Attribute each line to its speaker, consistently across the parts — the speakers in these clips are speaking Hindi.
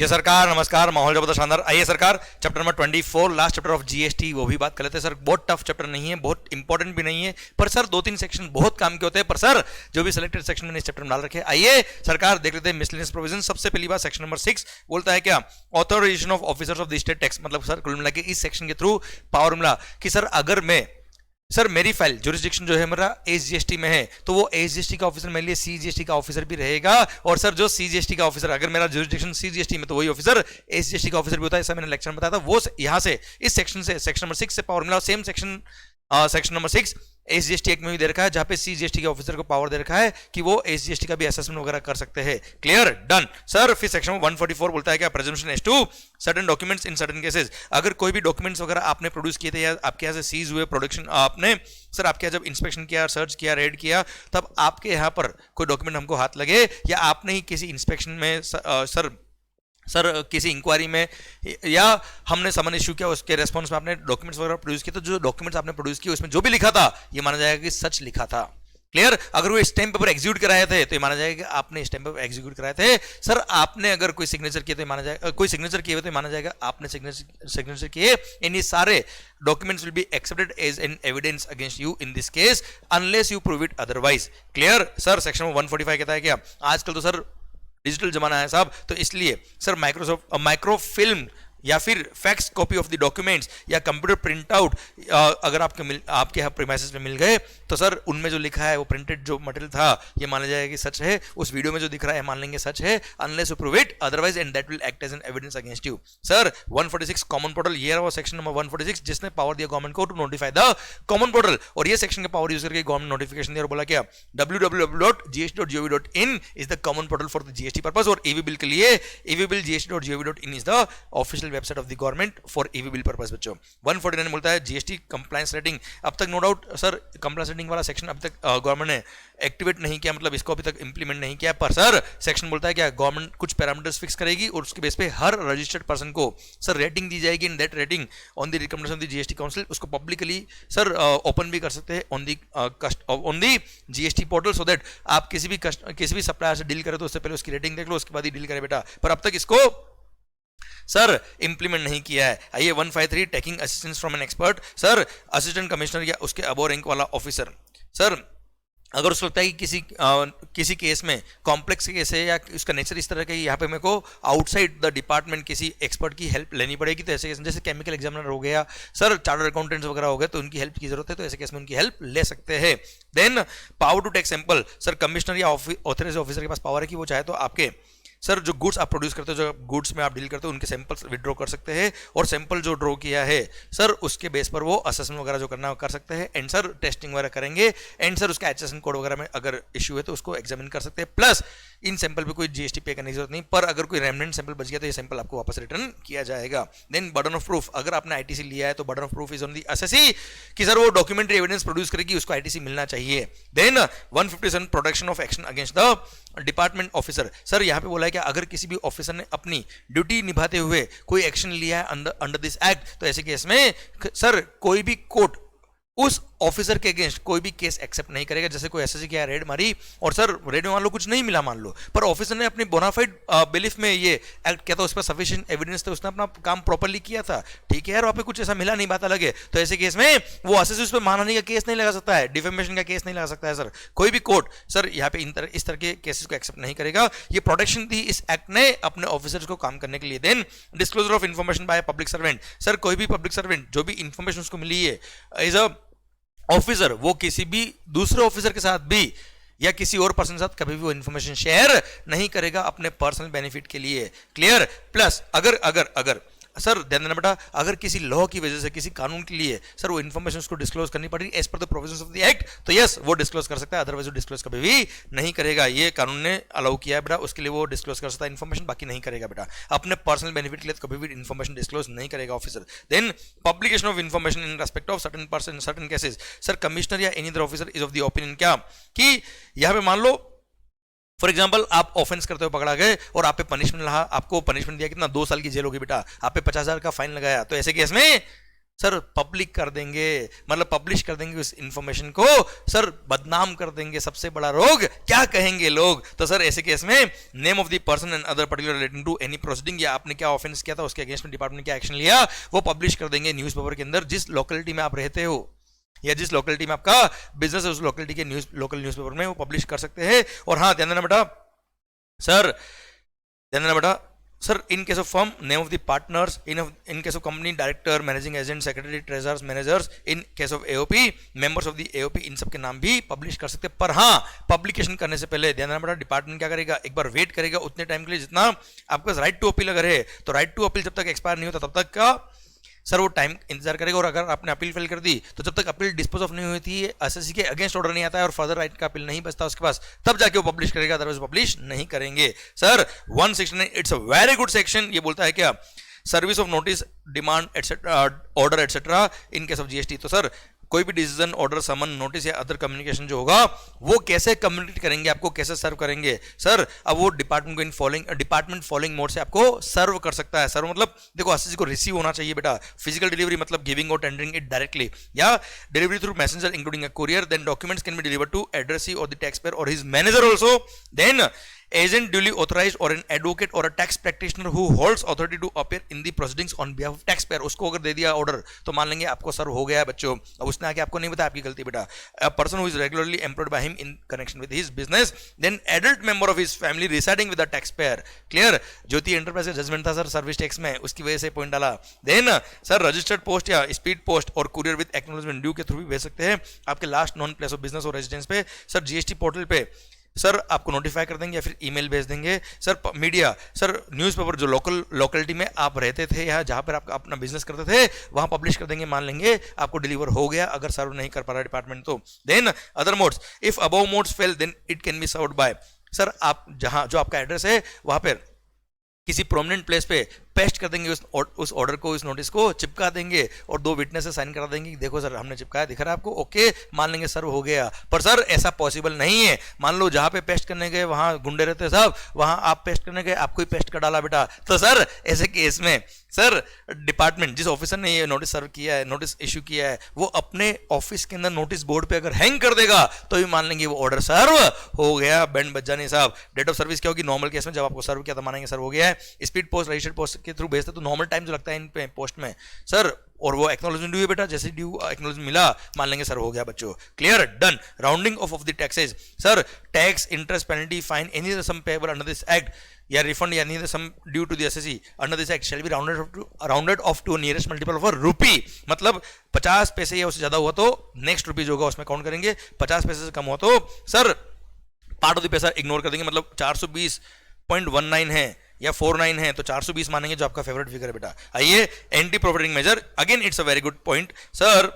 Speaker 1: ये सरकार नमस्कार, माहौल जबरदस्त शानदार। आइए सरकार, chapter number 24 last chapter of GST वो भी बात कर लेते हैं सर। बहुत टफ चैप्टर नहीं है, बहुत इंपॉर्टेंट भी नहीं है, पर सर 2-3 सेक्शन बहुत काम के होते हैं, पर सर जो भी सिलेक्टेड सेक्शन मैंने इस चैप्टर में डाल रखे हैं। आइए सरकार देख लेते हैं मिसलेनियस प्रोविजन। सबसे पहली बात सेक्शन नंबर 6 बोलता है क्या, authorization of officers of the state tax. मतलब सर कुल मिला के इस सेक्शन के थ्रू पावर मिला कि सर अगर मैं सर मेरी फाइल ज्यूरिसडिक्शन जो है मेरा एसजीएसटी में है, तो वो एसजीएसटी का ऑफिसर मेरे लिए सीजीएसटी का ऑफिसर भी रहेगा, और सर जो सीजीएसटी का ऑफिसर अगर मेरा ज्यूरिसडिक्शन सीजीएसटी में, तो वही ऑफिसर एसजीएसटी का ऑफिसर भी होता है। ऐसा मैंने लेक्चर में बताया था। वो यहां से इस सेक्शन से सेक्शन नंबर 6 से पावर मिला। Same section section number 6 SGST act में भी दे रखा है, जहां पे सीजीएसटी के ऑफिसर को पावर दे रखा है कि वो एसजीएसटी का भी असेसमेंट वगैरह कर सकते हैं। Clear, done sir. फिर सेक्शन 144 बोलता है क्या, presumption as to certain documents in certain cases. अगर कोई भी डॉक्यूमेंट्स वगैरह आपने प्रोड्यूस किए थे या आपके यहाँ से सीज हुए प्रोडक्शन, आपने सर आपके यहाँ जब इंस्पेक्शन किया, सर्च किया, रेड किया, तब आपके यहाँ पर कोई डॉक्यूमेंट हमको हाथ लगे, या आपने ही किसी इंस्पेक्शन में सर किसी इंक्वायरी में या हमने समन इश्यू किया, उसके रेस्पॉन्स में आपने डॉक्यूमेंट्स वगैरह प्रोड्यूस किए, तो जो डॉक्यूमेंट्स आपने प्रोड्यूस किए उसमें जो भी लिखा था ये माना जाएगा कि सच लिखा था। क्लियर। अगर वो स्टैम्प पेपर एग्जीक्यूट कराए थे तो ये माना जाएगा कि आपने स्टैम्प पेपर एग्जीक्यूट कराए थे। सर आपने अगर कोई सिग्नेचर किए तो माना जाएगा, कोई सिग्नेचर किए हुए तो माना जाएगा आपने सिग्नेचर किए। इन ये सारे documents will be accepted as an evidence against you in this case unless you prove it otherwise. Clear sir. Section 145 कहता है क्या, आजकल तो सर डिजिटल जमाना है साहब, तो इसलिए सर माइक्रोफिल्म या फिर fax copy of the documents या कंप्यूटर प्रिंट आउट अगर आपके यहाँ प्रीमाइसेस में मिल गए, तो सर उनमें जो लिखा है वो प्रिंटेड जो मटेरियल था ये माना जाएगा कि सच है, उस वीडियो में जो दिख रहा है मान लेंगे सच है, unless you prove it otherwise and that will act as an evidence against you. Sir 146 common portal, ये रहा सेक्शन नंबर 146 जिसने पावर दिया गवर्नमेंट को to notify the common portal, और ये सेक्शन का पावर यूज करके गवर्नमेंट नोटिफिकेशन दिया और बोला क्या, www.gst.gov.in is the common portal for the GST purpose. और ईवी बिल के लिए e-way bill gst.gov.in is the official website of the government for e-way bill purpose. बच्चों 149 बोलता है जीएसटी कंप्लायंस रेटिंग। अब तक no doubt sir compliance rating वाला सेक्शन अब तक गवर्नमेंट ने एक्टिवेट नहीं किया, मतलब इसको अभी तक इंप्लीमेंट नहीं किया, पर सर सेक्शन बोलता है क्या, गवर्नमेंट कुछ पैरामीटर्स फिक्स करेगी और उसके बेस पे हर रजिस्टर्ड पर्सन को सर रेटिंग दी जाएगी। In that rating on the recommendation of the GST council, उसको पब्लिकली सर ओपन भी कर सकते हैं on the GST portal, so that आप किसी भी सप्लायर से डील करें तो उससे पहले उसकी रेटिंग देख लो, उसके बाद ही डील करें बेटा। पर अब तक इसको सर इंप्लीमेंट नहीं किया है। आइए 153 taking assistance from an expert. Sir assistant commissioner या उसके अबव रैंक वाला ऑफिसर, सर अगर उसको लगता है कि किसी केस में कॉम्प्लेक्स केस है या उसका नेचर इस तरह का यहाँ पे मेरे को आउटसाइड द डिपार्टमेंट किसी एक्सपर्ट की हेल्प लेनी पड़ेगी, तो ऐसे केस जैसे केमिकल एग्जामिनर हो गया, सर चार्टर्ड अकाउंटेंट्स वगैरह हो गए, तो उनकी हेल्प की जरूरत है, तो ऐसे केस में उनकी हेल्प ले सकते हैं। Then power to take sample, sir commissioner या ऑथराइज्ड ऑफिसर के पास पावर है कि वो चाहे तो आपके सर जो गुड्स आप प्रोड्यूस करते हो, जो गुड्स में आप डील करते हो, उनके सैंपल्स विड्रॉ कर सकते हैं, और सैंपल जो ड्रॉ किया है सर उसके बेस पर वो असेसमेंट वगैरह जो करना कर सकते हैं, एंड सर टेस्टिंग वगैरह करेंगे, एंड सर उसका एचएसएन कोड वगैरह में अगर इश्यू है तो उसको एग्जामिन कर सकते हैं। प्लस इन सैंपल पे कोई जीएसटी पे करने की जरूरत नहीं, पर अगर कोई रेमनेंट सैंपल बच गया तो ये सैंपल आपको वापस रिटर्न किया जाएगा। देन बर्डन ऑफ प्रूफ, अगर आपने आईटीसी लिया है तो burden of proof is on the assessee कि सर वो डॉक्यूमेंट्री एविडेंस प्रोड्यूस करेगी, उसको आईटीसी मिलना चाहिए। Then 157 protection of action against the department officer, sir यहाँ पे बोला है कि अगर किसी भी ऑफिसर ने अपनी ड्यूटी निभाते हुए कोई एक्शन लिया है अंडर दिस एक्ट, तो ऐसे केस में सर कोई भी कोर्ट उस ऑफिसर के अगेंस्ट कोई भी केस एक्सेप्ट नहीं करेगा। जैसे कोई एसएससी क्या रेड मारी और सर रेड में मान लो कुछ नहीं मिला मान लो, पर ऑफिसर ने अपनी बोनाफाइड बिलीफ में ये एक्ट किया था, उस पर सफिशिएंट एविडेंस थे, उसने अपना काम प्रॉपर्ली किया था, ठीक है यार, वहाँ पे कुछ ऐसा मिला नहीं, बात अलग है, तो ऐसे केस में वो एसएससी उस पर मानहानि का केस नहीं लगा सकता है, डिफेमेशन का केस नहीं लगा सकता है। सर कोई भी कोर्ट सर यहाँ पे इस तरह के केसेस को एक्सेप्ट नहीं करेगा। ये प्रोटेक्शन दी इस एक्ट ने अपने ऑफिसर्स को काम करने के लिए। Then disclosure of information by public servant, sir कोई भी पब्लिक सर्वेंट जो भी इन्फॉर्मेशन उसको मिली है एज अ ऑफिसर, वो किसी भी दूसरे ऑफिसर के साथ भी या किसी और पर्सन के साथ कभी भी वो इन्फॉर्मेशन शेयर नहीं करेगा अपने पर्सनल बेनिफिट के लिए। क्लियर। प्लस अगर सर ध्यान देना बेटा, अगर किसी लॉ की वजह से किसी कानून के लिए सर वो इन्फॉर्मेशन उसको डिस्क्लोज करनी पड़ी as per the provisions of the act, तो यस वो डिस्क्लोज कर सकता है, अदरवाइज वो डिस्क्लोज कभी भी नहीं करेगा। ये कानून ने अलाउ किया है बेटा, उसके लिए वो डिस्क्लोज कर सकता है इन्फॉर्मेशन, बाकी नहीं करेगा बेटा। अपने पर्सनल बेनिफिट के लिए कभी भी इन्फॉर्मेशन डिस्क्लोज नहीं करेगा officer. Then publication of information in respect of certain person certain cases, sir commissioner या any other officer is of the opinion क्या कि यहाँ पे मान लो फॉर एग्जाम्पल आप ऑफेंस करते हुए पकड़ा गए और आप पे पनिशमेंट रहा, आपको पनिशमेंट दिया कितना 2 साल की जेल होगी बेटा, आप पे 50,000 का फाइन लगाया, तो ऐसे केस में सर पब्लिक कर देंगे, मतलब पब्लिश कर देंगे उस इंफॉर्मेशन को, सर बदनाम कर देंगे, सबसे बड़ा रोग क्या कहेंगे लोग। तो सर ऐसे केस में name of the person and other particular relating to any proceeding, या आपने क्या ऑफेंस किया था उसके अगेंस्ट में डिपार्टमेंट ने क्या एक्शन लिया वो पब्लिश कर देंगे न्यूज़पेपर के अंदर जिस लोकेलिटी में आप रहते हो या जिस लोकेलिटी में आपका बिजनेस है उस लोकेलिटी के लोकल न्यूज़पेपर में वो पब्लिश कर सकते हैं। और हाँ ध्यान देना बेटा, सर ध्यान देना बेटा, sir in case of firm name of the partners, in case of company director, managing agent, secretary, treasurers, managers, in case of AOP members of the AOP, इन सब के नाम भी पब्लिश कर सकते हैं। पर हाँ पब्लिकेशन करने से पहले ध्यान देना बेटा, डिपार्टमेंट क्या करेगा, एक बार वेट करेगा उतने टाइम के लिए जितना आपके पास राइट टू अपील अगर है, तो राइट टू अपील जब तक एक्सपायर नहीं होता तब तक का सर वो टाइम इंतजार करेगा। और अगर आपने अपील फेल कर दी तो जब तक अपील डिस्पोज ऑफ नहीं हुई थी, एसएससी के अगेंस्ट ऑर्डर नहीं आता है और फर्दर राइट का अपील नहीं बचता उसके पास, तब जाके वो पब्लिश करेगा, अदरवाइज पब्लिश नहीं करेंगे। Sir 169 it's a very good section, ये बोलता है क्या, service of notice, demand etcetera, order etcetera in case of GST. तो सर कोई भी डिसीजन, ऑर्डर, समन, नोटिस या अदर कम्युनिकेशन जो होगा वो कैसे कम्युनिकेट करेंगे, आपको कैसे सर्व करेंगे सर, अब वो डिपार्टमेंट को in following department following mode से आपको सर्व कर सकता है। सर्व मतलब देखो एसएससी को रिसीव होना चाहिए बेटा, फिजिकल डिलीवरी मतलब गिविंग और टेंडरिंग इट डायरेक्टली, या delivery through messenger including a courier, then documents can be delivered to addressee और द टैक्स पेयर और his manager also, then agent duly authorized or an advocate or a tax practitioner who holds authority to appear in the proceedings on behalf of taxpayer। उसको अगर दे दिया ऑर्डर तो मान लेंगे आपको सर्व हो गया है बच्चों, अब उसने आके आपको नहीं बताया आपकी गलती बेटा। a person who is regularly employed by him in connection with his business, then adult member of his family residing with the taxpayer, clear। Jyoti enterprise का जजमेंट था सर सर्विस टैक्स में, उसकी वजह से पॉइंट डाला। देन सर रजिस्टर्ड पोस्ट या स्पीड पोस्ट और कुरियर विद एक्नॉलेजमेंट ड्यू के थ्रू भी भेज सकते हैं आपके last non place of business और रेजिडेंस पे। सर जीएसटी पोर्टल पे सर आपको नोटिफाई कर देंगे या फिर ईमेल भेज देंगे। सर मीडिया, सर न्यूज़पेपर जो लोकेलिटी में आप रहते थे या जहां पर आप अपना बिजनेस करते थे वहां पब्लिश कर देंगे, मान लेंगे आपको डिलीवर हो गया अगर सर्व नहीं कर पा रहा डिपार्टमेंट तो। Then other modes, if above modes fail then it can be served by, sir आप जहां जो आपका एड्रेस है वहां पर किसी प्रोमिनेंट प्लेस पे पेस्ट कर देंगे उस ऑर्डर को, इस नोटिस को चिपका देंगे और 2 विटनेस से साइन करा देंगे कि देखो सर हमने चिपकाया, दिख रहा है आपको, ओके मान लेंगे सर्व हो गया। पर सर ऐसा पॉसिबल नहीं है, मान लो जहां पे पेस्ट करने गए वहां गुंडे रहते साहब, वहां आप पेस्ट करने गए आपको ही पेस्ट कर डाला बेटा, तो सर ऐसे केस में सर डिपार्टमेंट जिस ऑफिसर ने ये नोटिस सर्व किया है, नोटिस इश्यू किया है, वो अपने ऑफिस के अंदर नोटिस बोर्ड पे अगर हैंग कर देगा तो भी मान लेंगे वो ऑर्डर सर्व हो गया, बैंड बज जाने साहब। डेट ऑफ सर्विस क्या होगी, नॉर्मल केस में जब आपको सर्व किया तो मानेंगे सर्व हो गया है। स्पीड पोस्ट, रजिस्टर्ड पोस्ट के थ्रू भेजते तो नॉर्मल टाइम जो लगता है इन पे पोस्ट में सर, और वो एक्नॉलेजमेंट ड्यू है बेटा, जैसे ड्यू एक्नॉलेजमेंट मिला मान लेंगे सर हो गया बच्चों, clear done. Rounding off the taxes, sir tax, interest, penalty, fine, any sum payable under this act या रिफंड या any sum due to the SSC under this act shall be rounded off to nearest multiple of rupee, मतलब 50 पैसे या उससे ज्यादा हुआ तो नेक्स्ट रुपीज होगा उसमें काउंट करेंगे, 50 पैसे से कम हुआ तो सर पार्ट ऑफ द पैसा इग्नोर कर देंगे, मतलब 420.19 है या 49 है तो 420 मानेंगे जो आपका फेवरेट फिगर है बेटा। आइए anti profiting measure, again it's a very good point sir.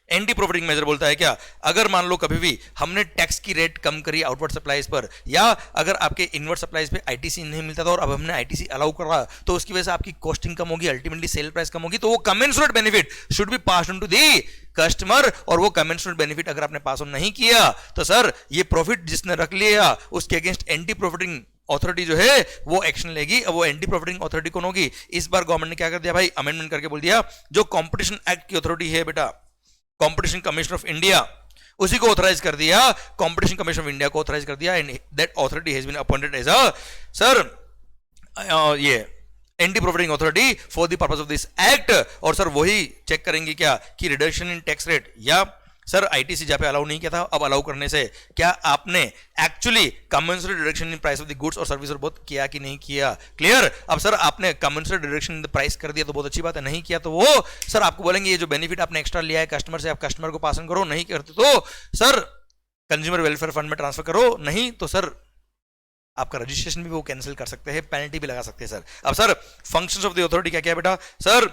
Speaker 1: Anti profiting measure बोलता है क्या, अगर मान लो कभी भी हमने टैक्स की रेट कम करी आउटवर्ड सप्लाईज पर, या अगर आपके इनवर्ड सप्लाईज पे आईटीसी नहीं मिलता था और अब हमने आईटीसी अलाउ करा तो उसकी वजह से आपकी कॉस्टिंग कम होगी, अल्टीमेटली सेल प्राइस कम होगी, तो वो commensurate benefit should be passed on to the customer, और वो कमेंसुरेट बेनिफिट अगर आपने पास ऑन नहीं किया तो सर ये प्रॉफिट जिसने रख लिया उसके अगेंस्ट एंटी प्रॉफिटिंग अथॉरिटी जो है वो एक्शन लेगी। अब वो एंटी प्रॉफिटिंग अथॉरिटी कौन होगी, इस बार गवर्नमेंट ने क्या कर दिया भाई, अमेंडमेंट करके बोल दिया जो कंपटीशन एक्ट की अथॉरिटी है बेटा, कंपटीशन कमीशन ऑफ इंडिया, उसी को ऑथराइज कर दिया, कंपटीशन कमीशन ऑफ इंडिया को ऑथराइज कर दिया, and that authority has been appointed as a sir ये anti profiting authority for the purpose of this act. और सर वही चेक करेंगे क्या कि रिडक्शन इन टैक्स रेट, या सर आईटीसी जहां पे अलाउ नहीं किया था अब अलाउ करने से क्या आपने actually commensurate reduction in price of the goods और सर्विस और बहुत किया कि नहीं किया, क्लियर। अब सर आपने commensurate reduction in the price कर दिया तो बहुत अच्छी बात है, नहीं किया तो वो सर आपको बोलेंगे ये जो बेनिफिट आपने एक्स्ट्रा लिया है कस्टमर से, आप कस्टमर को पास ऑन करो, नहीं करते तो सर कंज्यूमर वेलफेयर फंड में ट्रांसफर करो, नहीं तो सर आपका रजिस्ट्रेशन भी वो कैंसिल कर सकते हैं, पेनल्टी भी लगा सकते हैं सर। अब sir functions of the authority क्या क्या है बेटा, सर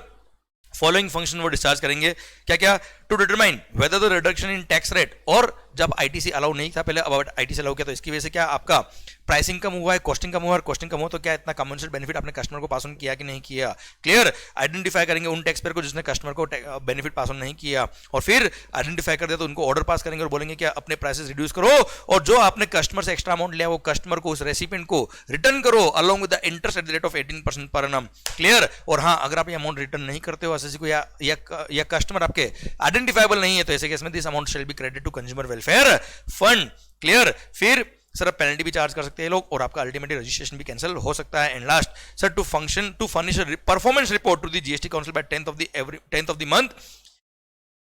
Speaker 1: फॉलोइंग फंक्शन वो डिस्चार्ज करेंगे क्या क्या, to determine whether the reduction in tax rate, और जब आईटीसी अलाउ नहीं था पहले, अब आईटीसी अलाउ किया तो इसकी वजह से क्या आपका प्राइसिंग कम हुआ है, कॉस्टिंग कम हुआ है, कॉस्टिंग कम हुआ तो क्या इतना कॉम्पेंसेट बेनिफिट आपने कस्टमर को पास ऑन किया कि नहीं किया? क्लियर। आइडेंटिफाई करेंगे उन टैक्स पेयर को जिसने कस्टमर को बेनिफिट पास ऑन नहीं किया, और फिर आइडेंटिफाई कर दिया तो उनको ऑर्डर पास करेंगे और बोलेंगे कि अपने प्राइसेस रिड्यूस करो, और जो आपने कस्टमर से एक्स्ट्रा अमाउंट लिया वो कस्टमर को, उस रेसिपिएंट को रिटर्न करो along with the interest at the rate of 18% per annum. Clear. और हाँ, अगर आप ये अमाउंट रिटर्न नहीं करते हो एसएससी को, या कस्टमर आपके आइडेंटिफाइबल नहीं है, तो ऐसे केस में this amount shall be credit to consumer welfare fund. Clear. फिर सर आप पेनल्टी भी चार्ज कर सकते हैं लोग, और आपका अल्टीमेटली रजिस्ट्रेशन भी कैंसिल हो सकता है। And last sir, to furnish performance report to the GST council by 10th of the month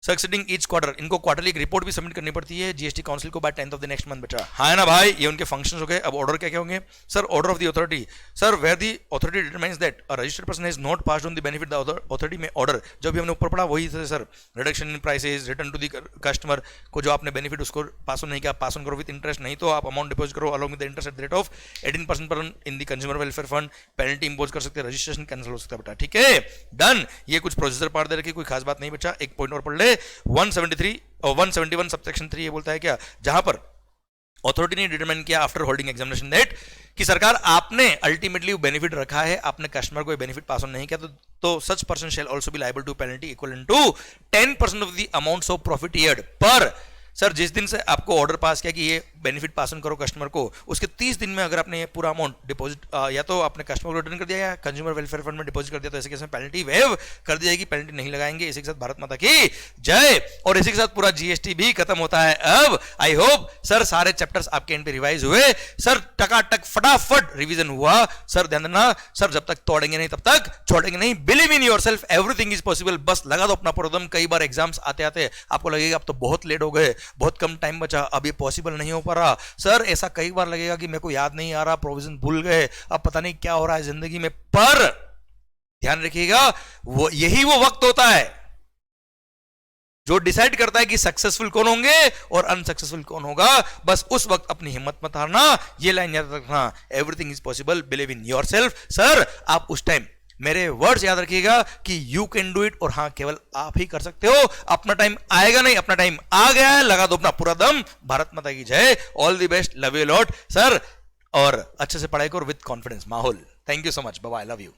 Speaker 1: succeeding each quarter. इनको क्वार्टरली एक रिपोर्ट भी सबमिट करनी पड़ती है जीएसटी काउंसिल को by 10th of the next month. बचा हाँ है ना भाई, ये उनके फंक्शंस हो गए। अब ऑर्डर क्या क्या होंगे sir? Order of the authority, sir where the authority determines that a registered person has not passed on the benefit, the authority may order, जो भी हमने ऊपर पढ़ा वही थे सर, reduction in prices, return to the customer को जो आपने बेनिफिट उसको पास ऑन नहीं किया, पास ऑन करो विद इंटरेस्ट, नहीं तो आप अमाउंट डिपॉजिट करो along with the interest at the rate of 18% पर in the consumer welfare fund, penalty impose कर सकते हैं, रजिस्ट्रेशन कैंसिल हो सकता है। बेटा ठीक है, डन। ये कुछ प्रोसीजर पार्ट दे रखी, कोई खास बात नहीं बचा। एक पॉइंट और पढ़ ले, 171 सबसेक्शन 3 ये बोलता है क्या, जहां पर अथॉरिटी ने डिटरमाइन किया आफ्टर होल्डिंग एग्जामिनेशन दैट कि सरकार आपने अल्टीमेटली बेनिफिट रखा है, आपने कस्टमर को बेनिफिट पास ऑन नहीं किया, तो such person shall also be liable to penalty equivalent to 10% of the amounts of profit earned पर। सर जिस दिन से आपको ऑर्डर पास किया कि ये बेनिफिट पास ऑन करो कस्टमर को, उसके 30 दिन में अगर आपने ये पूरा अमाउंट डिपॉजिट या तो आपने कस्टमर को रिटर्न कर दिया या कंज्यूमर वेलफेयर फंड में डिपॉजिट कर दिया, तो ऐसे केस में पेनल्टी वेव कर दी जाएगी, पेनल्टी नहीं लगाएंगे। इसी के साथ भारत माता की जय, और इसी के साथ पूरा जीएसटी भी खत्म होता है। अब आई होप सर सारे चैप्टर्स आपके एंड पे रिवाइज हुए, सर टकाटक फटाफट रिवीजन हुआ। सर ध्यान देना सर, जब तक तोड़ेंगे नहीं तब तक छोड़ेंगे नहीं। Believe in yourself, everything is possible. बस लगा दो अपना प्रोदम। कई बार एग्जाम्स आते आते आपको लगेगा अब तो बहुत लेट हो गए, बहुत कम टाइम बचा, अब ये पॉसिबल नहीं हो पा रहा। सर ऐसा कई बार लगेगा कि मेरे को याद नहीं आ रहा, प्रोविजन भूल गए, अब पता नहीं क्या हो रहा है जिंदगी में। पर ध्यान रखिएगा, वो यही वो वक्त होता है जो डिसाइड करता है कि सक्सेसफुल कौन होंगे और अनसक्सेसफुल कौन होगा। बस उस वक्त अपनी हिम्मत मत हारना, ये लाइन याद रखना, everything is possible, believe in yourself. Sir आप उस टाइम मेरे वर्ड्स याद रखिएगा कि यू कैन डू इट, और हाँ केवल आप ही कर सकते हो। अपना टाइम आएगा नहीं, अपना टाइम आ गया है, लगा दो अपना पूरा दम। भारत माता की जय, all the best, love you lot sir, और अच्छे से पढ़ाई करो विद कॉन्फिडेंस माहौल। Thank you so much, bye bye, love you.